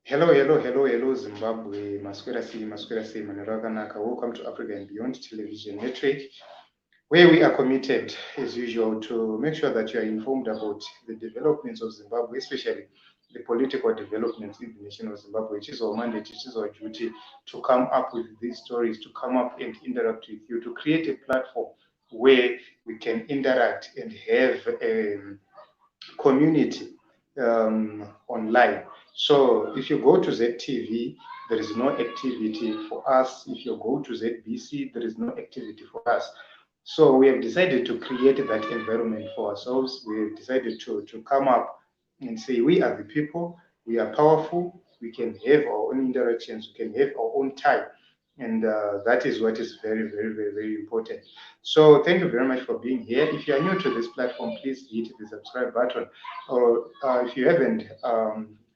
Hello, Zimbabwe. Masquerasi, Manaraganaka. Welcome to Africa and Beyond Television Network, where we are committed, as usual, to make sure that you are informed about the developments of Zimbabwe, especially the political developments in the nation of Zimbabwe. It is our mandate, it is our duty to come up with these stories, to come up and interact with you, to create a platform where we can interact and have a community online. So if you go to ZTV, there is no activity for us. If you go to ZBC, there is no activity for us. So we have decided to create that environment for ourselves. We have decided to come up and say we are the people, we are powerful, we can have our own interactions, we can have our own time. And that is what is very important. So thank you very much for being here. If you are new to this platform, please hit the subscribe button. Or if you haven't,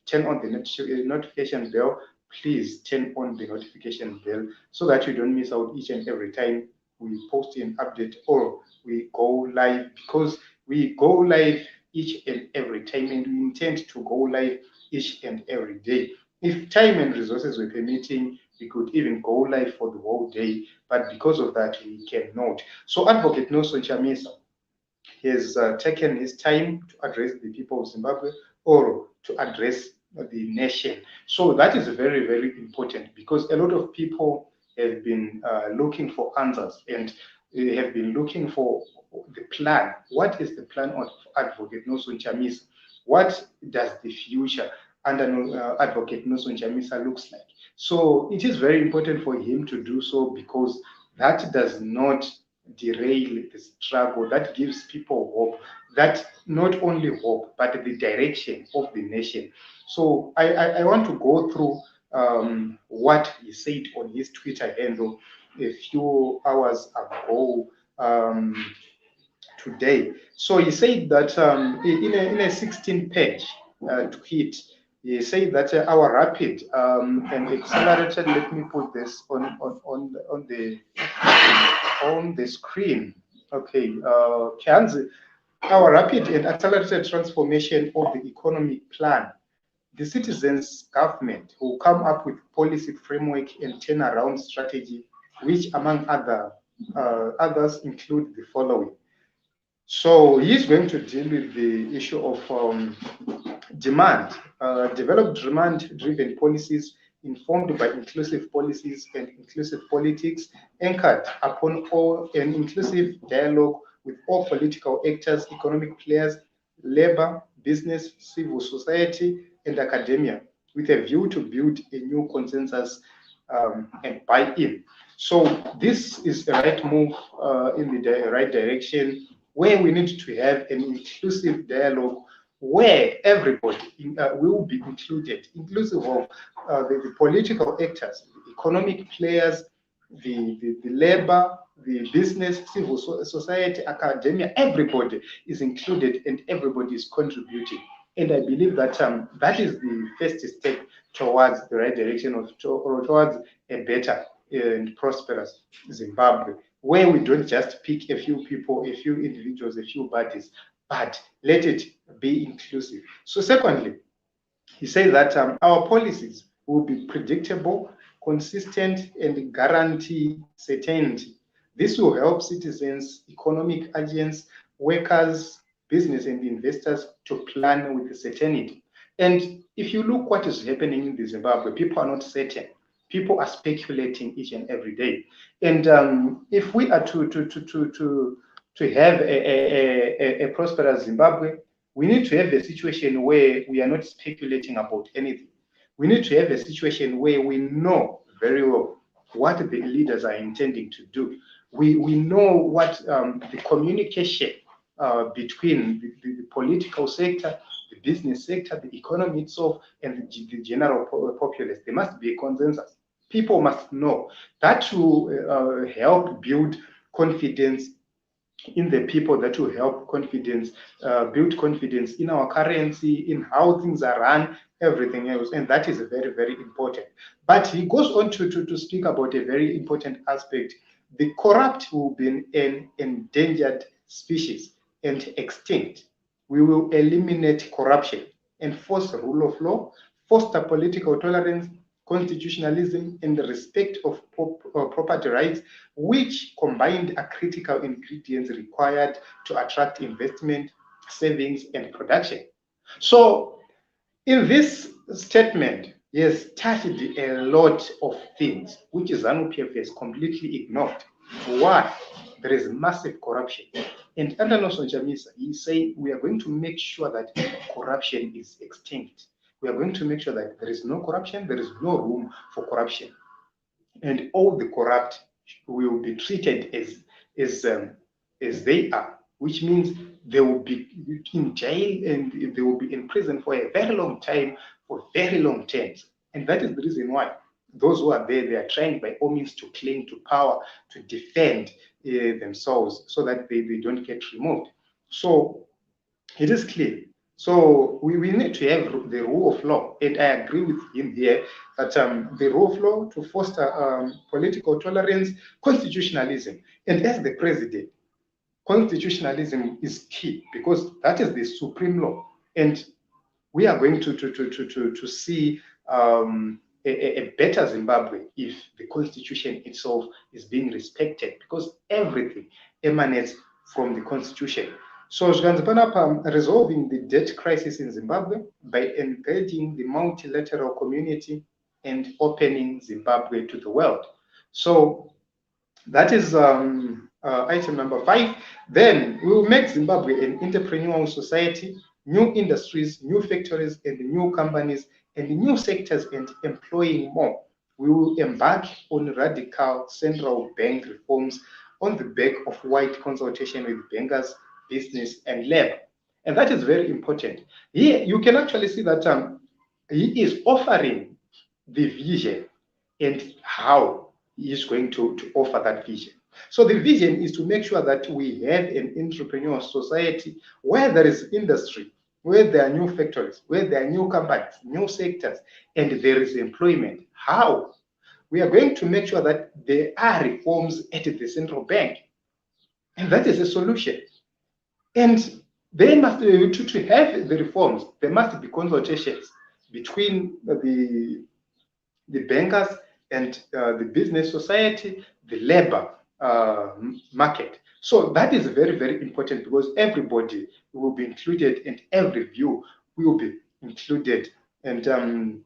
turn on the notification bell. Please turn on the notification bell so that you don't miss out each and every time we post an update or we go live, because we go live each and every time and we intend to go live each and every day. If time and resources were permitting, we could even go live for the whole day, but because of that, we cannot. So Advocate Nelson Chamisa has taken his time to address the people of Zimbabwe or to address the nation. So that is very important, because a lot of people have been looking for answers and they have been looking for the plan. What is the plan of Advocate Nelson Chamisa? What does the future under Advocate Nelson Chamisa looks like? So it is very important for him to do so, because that does not derail the struggle, that gives people hope, that not only hope, but the direction of the nation. So I want to go through what he said on his Twitter handle a few hours ago today. So he said that in a 16-page tweet, he said that our rapid and accelerated, let me put this on the screen. Okay, Kanzi, our rapid and accelerated transformation of the economic plan. The citizens' government will come up with policy framework and turnaround strategy, which among others include the following. So he's going to deal with the issue of demand, develop demand-driven policies informed by inclusive policies and inclusive politics, anchored upon an inclusive dialogue with all political actors, economic players, labor, business, civil society, and academia, with a view to build a new consensus and buy-in. So this is the right move in the right direction, where we need to have an inclusive dialogue where everybody will be included, inclusive of the political actors, the economic players, the labor, the business, civil society, academia, everybody is included and everybody is contributing. And I believe that that is the first step towards the right direction or towards a better and prosperous Zimbabwe, where we don't just pick a few people, a few individuals, a few parties, but let it be inclusive. So secondly, he said that our policies will be predictable, consistent, and guarantee certainty. This will help citizens, economic agents, workers, business, and investors to plan with certainty. And if you look what is happening in Zimbabwe, people are not certain. People are speculating each and every day. And if we are to have a prosperous Zimbabwe, we need to have a situation where we are not speculating about anything. We need to have a situation where we know very well what the leaders are intending to do. We know what the communication between the political sector, the business sector, the economy itself, and the general populace. There must be a consensus. People must know. That will help build confidence in the people, that will help confidence, build confidence in our currency, in how things are run, everything else. And that is very important. But he goes on to speak about a very important aspect. The corrupt will be an endangered species and extinct. We will eliminate corruption, enforce the rule of law, foster political tolerance, constitutionalism, and the respect of property rights, which combined are critical ingredients required to attract investment, savings, and production. So, in this statement, he has touched a lot of things which ZANU-PF has completely ignored. One, there is massive corruption. And under Nelson Chamisa, he said we are going to make sure that corruption is extinct. We are going to make sure that there is no corruption, there is no room for corruption. And all the corrupt will be treated as they are, which means they will be in jail and they will be in prison for a very long time, for very long terms. And that is the reason why those who are there, they are trying by all means to cling to power, to defend themselves so that they don't get removed. So it is clear. So we need to have the rule of law. And I agree with him here that the rule of law to foster political tolerance, constitutionalism. And as the president, constitutionalism is key because that is the supreme law. And we are going to see a better Zimbabwe if the constitution itself is being respected, because everything emanates from the constitution. So resolving the debt crisis in Zimbabwe by engaging the multilateral community and opening Zimbabwe to the world. So that is item number 5. Then we will make Zimbabwe an entrepreneurial society, new industries, new factories, and new companies, and new sectors, and employing more. We will embark on radical central bank reforms on the back of wide consultation with bankers, business, and labor. And that is very important. Here, you can actually see that he is offering the vision and how he is going to offer that vision. So the vision is to make sure that we have an entrepreneurial society where there is industry, where there are new factories, where there are new companies, new sectors, and there is employment. How? We are going to make sure that there are reforms at the central bank. And that is a solution. And they must, to have the reforms, there must be consultations between the bankers and the business society, the labor market. So that is very, very important because everybody will be included and every view will be included. And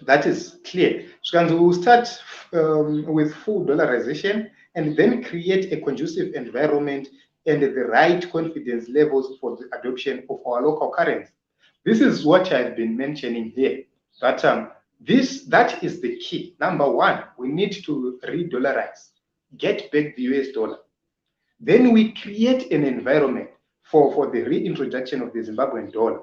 that is clear. So we will start with full dollarization and then create a conducive environment and the right confidence levels for the adoption of our local currency. This is what I've been mentioning here, that that is the key. Number one, we need to re-dollarize, get back the US dollar. Then we create an environment for the reintroduction of the Zimbabwean dollar.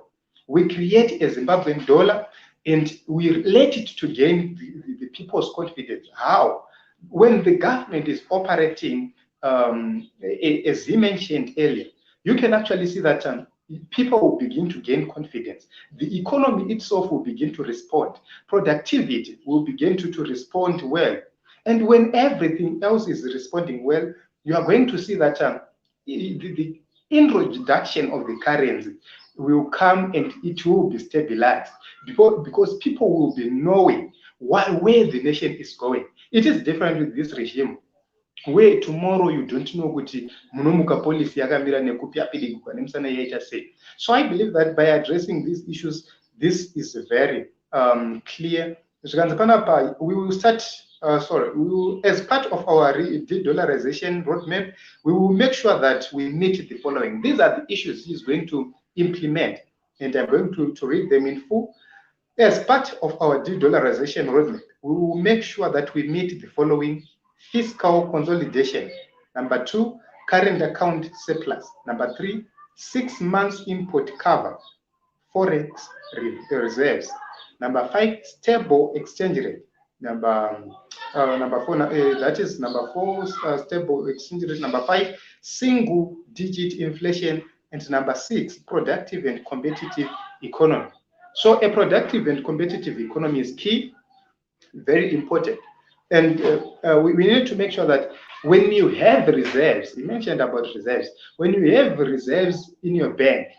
We create a Zimbabwean dollar and we let it to gain the people's confidence. How? When the government is operating, as he mentioned earlier, you can actually see that people will begin to gain confidence. The economy itself will begin to respond. Productivity will begin to respond well. And when everything else is responding well, you are going to see that the introduction of the currency will come and it will be stabilized because people will be knowing where the nation is going. It is different with this regime, where tomorrow you don't know kuti munomuka policy yakamira nekupi apirigwa nemusana yaita sei. So I believe that by addressing these issues, this is very clear. We will start, as part of our de-dollarization roadmap, we will make sure that we meet the following. These are the issues he is going to implement, and I'm going to read them in full. As part of our de-dollarization roadmap, we will make sure that we meet the following: fiscal consolidation. Number 2, current account surplus. Number 3, 6 months import cover, forex reserves. Number 5, stable exchange rate. Number 4, that is number 4, stable exchange rate. Number 5, single digit inflation. And number 6, productive and competitive economy. So a productive and competitive economy is key, very important. And we need to make sure that when you have reserves, you mentioned about reserves, when you have reserves in your bank,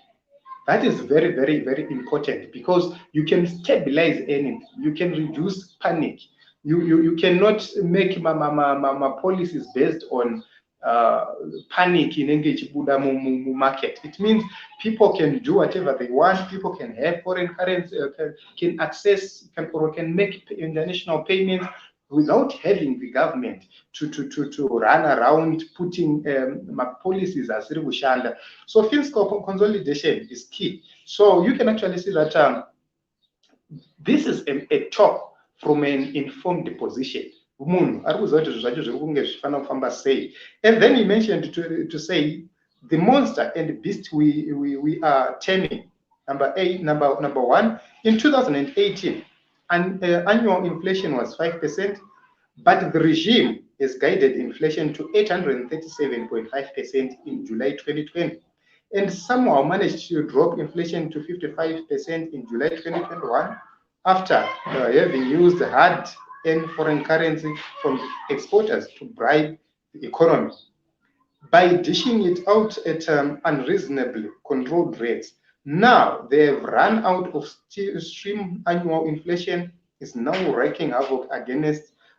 That is very, very, very important because you can stabilize anything. You can reduce panic. You cannot make my policies based on uh, panic in engage market. It means people can do whatever they want. People can have foreign currency, can access, can make international payments without having the government to run around putting my policies as Ribushanda. So fiscal consolidation is key. So you can actually see that this is a talk from an informed position. And then he mentioned to say the monster and the beast we are taming. Number one, in 2018, and annual inflation was 5%, but the regime has guided inflation to 837.5% in July 2020, and somehow managed to drop inflation to 55% in July 2021 after having used hard-earned foreign currency from exporters to bribe the economy. By dishing it out at unreasonably controlled rates, now they have run out of stream. Annual inflation is now wreaking havoc again,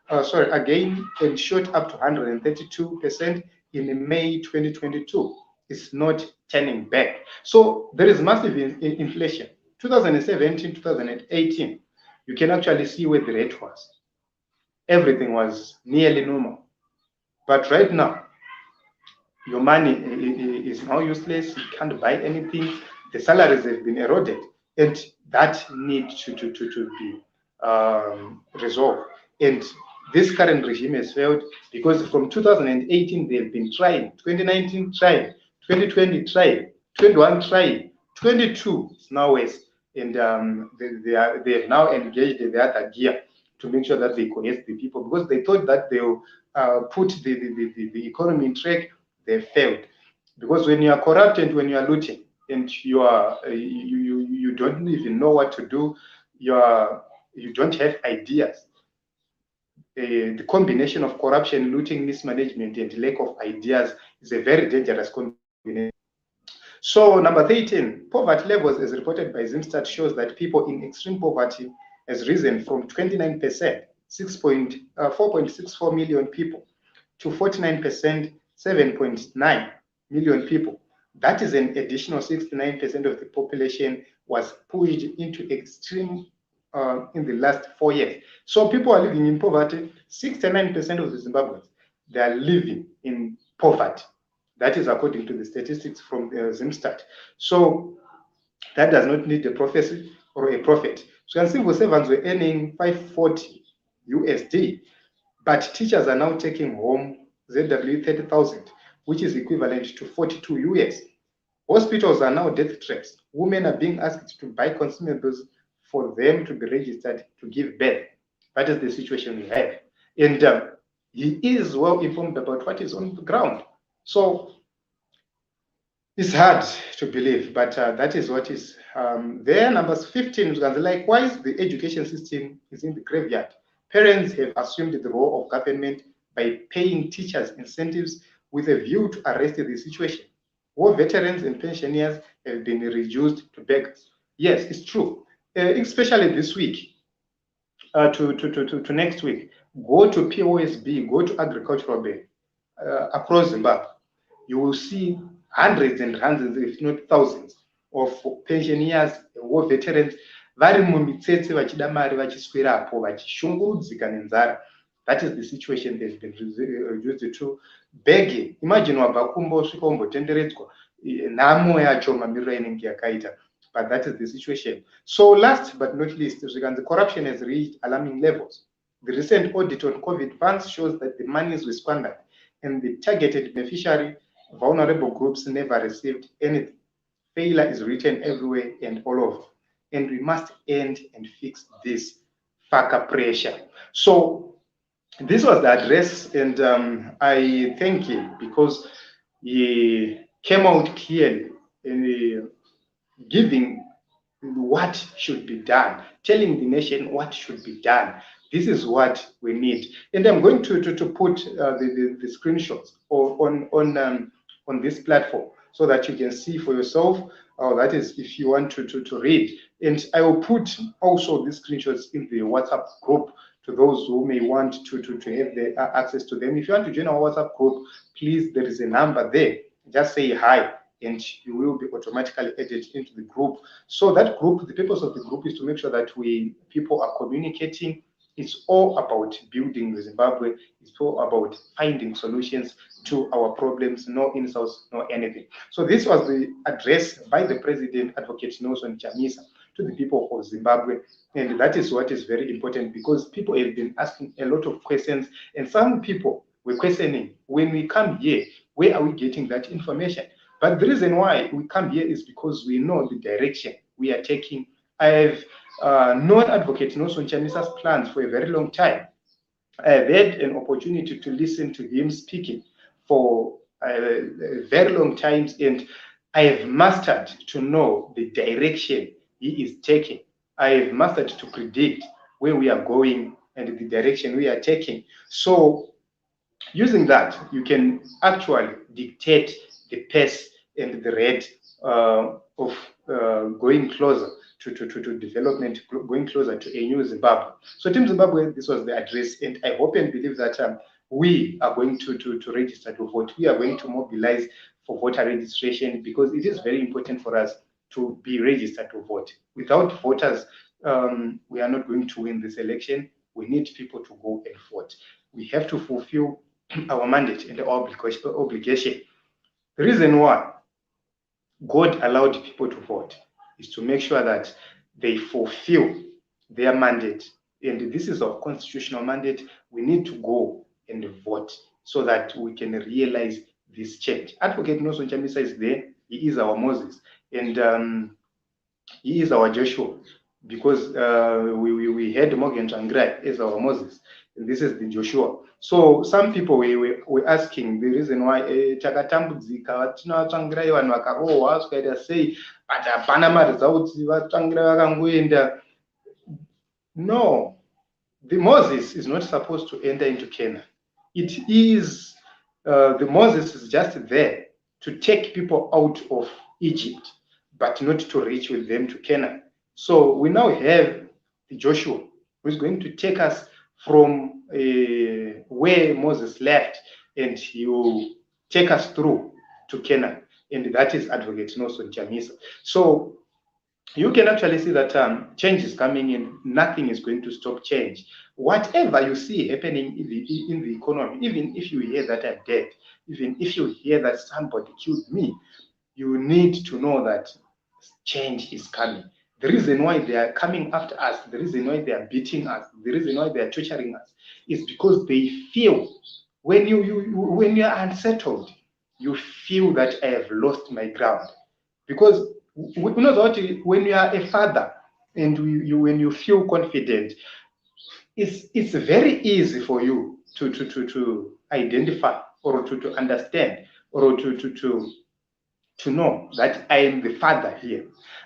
and shot up to 132% in May 2022. It's not turning back. So there is massive inflation. 2017, 2018, you can actually see where the rate was. Everything was nearly normal. But right now, your money is now useless. You can't buy anything. The salaries have been eroded, and that needs to be resolved. And this current regime has failed because from 2018 they've been trying, 2019 trying, 2020 trying, 21 trying, 22 is now worse, and they have now engaged in the other gear to make sure that they coerce the people because they thought that they will put the economy in track. They failed because when you are corrupt and when you are looting and you are you don't even know what to do, you don't have ideas. The combination of corruption, looting, mismanagement, and lack of ideas is a very dangerous combination. So number 13, poverty levels as reported by Zimstat shows that people in extreme poverty has risen from 29%, 4.64 million people, to 49%, 7.9 million people. That is an additional 69% of the population was pushed into extreme in the last 4 years. So people are living in poverty. 69% of the Zimbabweans, they are living in poverty. That is according to the statistics from Zimstat. So that does not need a prophecy or a prophet. So civil servants were earning 540 USD, but teachers are now taking home ZW 30,000, which is equivalent to 42 US. Hospitals are now death traps. Women are being asked to buy consumables for them to be registered to give birth. That is the situation we have. And he is well informed about what is on the ground. So it's hard to believe, but that is what is there. Number 15, likewise, the education system is in the graveyard. Parents have assumed the role of government by paying teachers incentives with a view to arrest the situation. War veterans and pensioners have been reduced to beggars. Yes, it's true. Especially this week to next week. Go to POSB, go to Agricultural Bank across Zimbabwe. You will see hundreds and hundreds, if not thousands, of pensioners, war veterans, vari mumitsetse vachida mari vachiswerapo vachishungurudzika nenzara. That is the situation they've been reduced to. Begging. Imagine wabva kumbosvika umbotenderedzwa nhamo yacho mamiriro inenge yakaita. But that is the situation. So last but not least, the corruption has reached alarming levels. The recent audit on COVID funds shows that the monies were squandered and the targeted beneficiary, vulnerable groups, never received anything. Failure is written everywhere and all over. And we must end and fix this FACA pressure. So this was the address, and I thank him because he came out clearly in giving what should be done, telling the nation what should be done. This is what we need. And I'm going to put the screenshots on this platform so that you can see for yourself. That is, if you want to read. And I will put also these screenshots in the WhatsApp group to those who may want to have the access to them. If you want to join our WhatsApp group, please, there is a number there. Just say hi, and you will be automatically added into the group. So that group, the purpose of the group is to make sure that people are communicating. It's all about building Zimbabwe. It's all about finding solutions to our problems, no insults, no anything. So this was the address by the President, Advocate Nelson Chamisa, to the people of Zimbabwe. And that is what is very important, because people have been asking a lot of questions, and some people were questioning, when we come here, where are we getting that information? But the reason why we come here is because we know the direction we are taking. I've known Advocate Nelson Chamisa's plans for a very long time. I've had an opportunity to listen to him speaking for very long times, and I have mastered to know the direction he is taking. I have mastered to predict where we are going and the direction we are taking. So using that, you can actually dictate the pace and the rate of going closer to development, going closer to a new Zimbabwe. So Team Zimbabwe, this was the address, and I hope and believe that we are going to register to vote. We are going to mobilize for voter registration, because it is very important for us to be registered to vote. Without voters, we are not going to win this election. We need people to go and vote. We have to fulfill our mandate and our obligation. The reason why God allowed people to vote is to make sure that they fulfill their mandate. And this is our constitutional mandate. We need to go and vote so that we can realize this change. Advocate Nelson Chamisa is there. He is our Moses, and he is our Joshua, because we had Morgan Tsvangirai as our Moses, and this is the Joshua. So some people were asking the reason why takatambudzika tina Tsvangirai vanhu vakarohwa zvikaita sei, but hapana mari dzavo kuti vaTsvangirai vakangoenda. No, the Moses is not supposed to enter into Canaan. It is the Moses is just there to take people out of Egypt, but not to reach with them to Canaan. So we now have the Joshua, who is going to take us from where Moses left, and he will take us through to Canaan, and that is Advocate Nelson Chamisa. So you can actually see that change is coming in. Nothing is going to stop change. Whatever you see happening in the economy, even if you hear that I'm dead, even if you hear that somebody killed me, you need to know that change is coming. The reason why they are coming after us, the reason why they are beating us, the reason why they are torturing us, is because they feel, when you are unsettled, you feel that I have lost my ground. Because you know what, when you are a father and when you feel confident, it's very easy for you to identify or to understand or to know that I am the father here.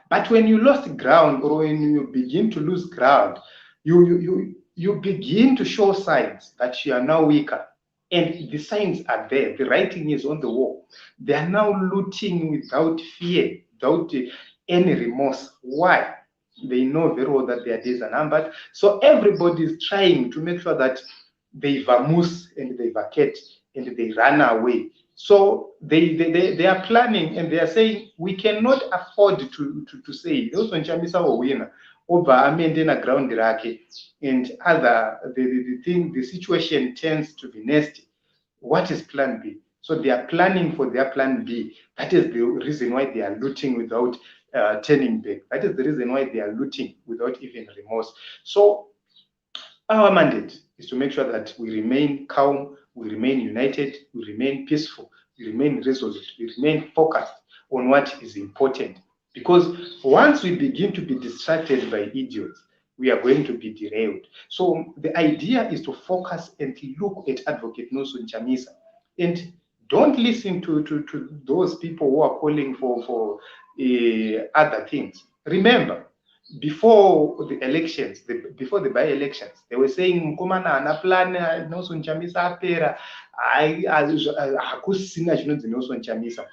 But when you lost ground, or when you begin to lose ground, you begin to show signs that you are now weaker. And the signs are there. The writing is on the wall. They are now looting without fear, without any remorse. Why? They know very well that their days are numbered. So everybody is trying to make sure that they vamoose and they vacate and they run away. So they are planning, and they are saying, we cannot afford to say Nelson Chamisa will win over amending ground rake and other the situation tends to be nasty. What is plan B? So they are planning for their plan B. That is the reason why they are looting without turning back. That is the reason why they are looting without even remorse. So our mandate is to make sure that we remain calm, we remain united, we remain peaceful, we remain resolute, we remain focused on what is important. Because once we begin to be distracted by idiots, we are going to be derailed. So the idea is to focus and look at Advocate Nelson Chamisa, and don't listen to those people who are calling for other things. Remember, before the elections, before the by-elections, they were saying Mkomana ana plan Nelson Chamisa apera hakusina chinonzi Nelson Chamisa.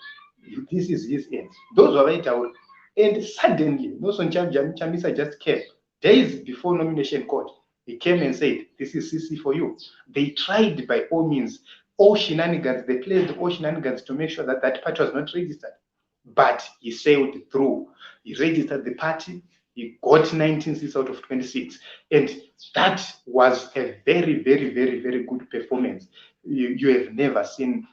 this is his end. Those were right out. And suddenly, Nelson Chamisa just came days before nomination court. He came and said, this is CC for you. They tried by all means, all shenanigans, they played all shenanigans to make sure that that party was not registered. But he sailed through. He registered the party. He got 19 seats out of 26. And that was a very, very, very, very good performance. You have never seen.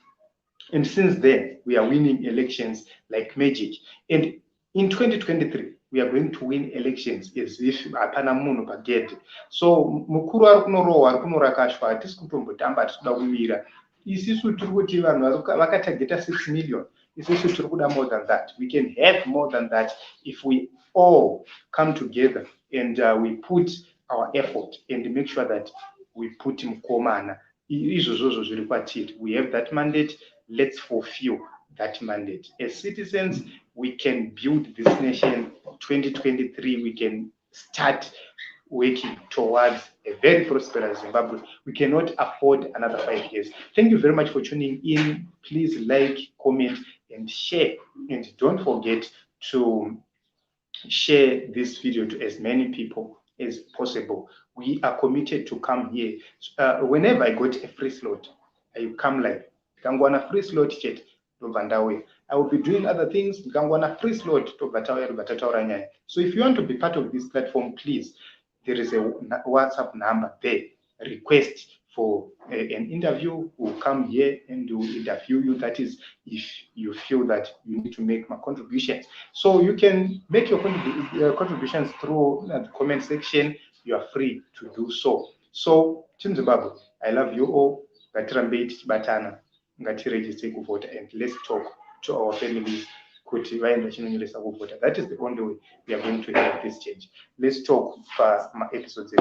And since then, we are winning elections like magic. And in 2023, we are going to win elections as if hapana munhu pagedhe. So mukuru ari kunorohwa ari kunorakashwa hatisi kutombotamba hatikuda kumira. Isusu tiri kuti vanhu vakatageta 6 million. Isusu tiri kuda more than that. We can have more than that if we all come together and we put our effort and make sure that we put mukomana. Izvozvo zviri kwatiri. We have that mandate. Let's fulfill that mandate. As citizens, we can build this nation. 2023, we can start working towards a very prosperous Zimbabwe. We cannot afford another 5 years. Thank you very much for tuning in. Please like, comment, and share. And don't forget to share this video to as many people as possible. We are committed to come here. Whenever I got a free slot, I come live. Kangwana free slot chat to I will be doing other things. Kangwana free slot to So if you want to be part of this platform, please, there is a WhatsApp number there. Request for an interview. We'll come here and we'll interview you. That is, if you feel that you need to make my contributions. So you can make your contributions through the comment section. You are free to do so. So, Team Zimbabwe, I love you all. Batana. Ngatiregister kuvota, and let's talk to our families kuti vaenda chinonyoresa kuvota. That is the only way we are going to have this change. Let's talk for my episodes.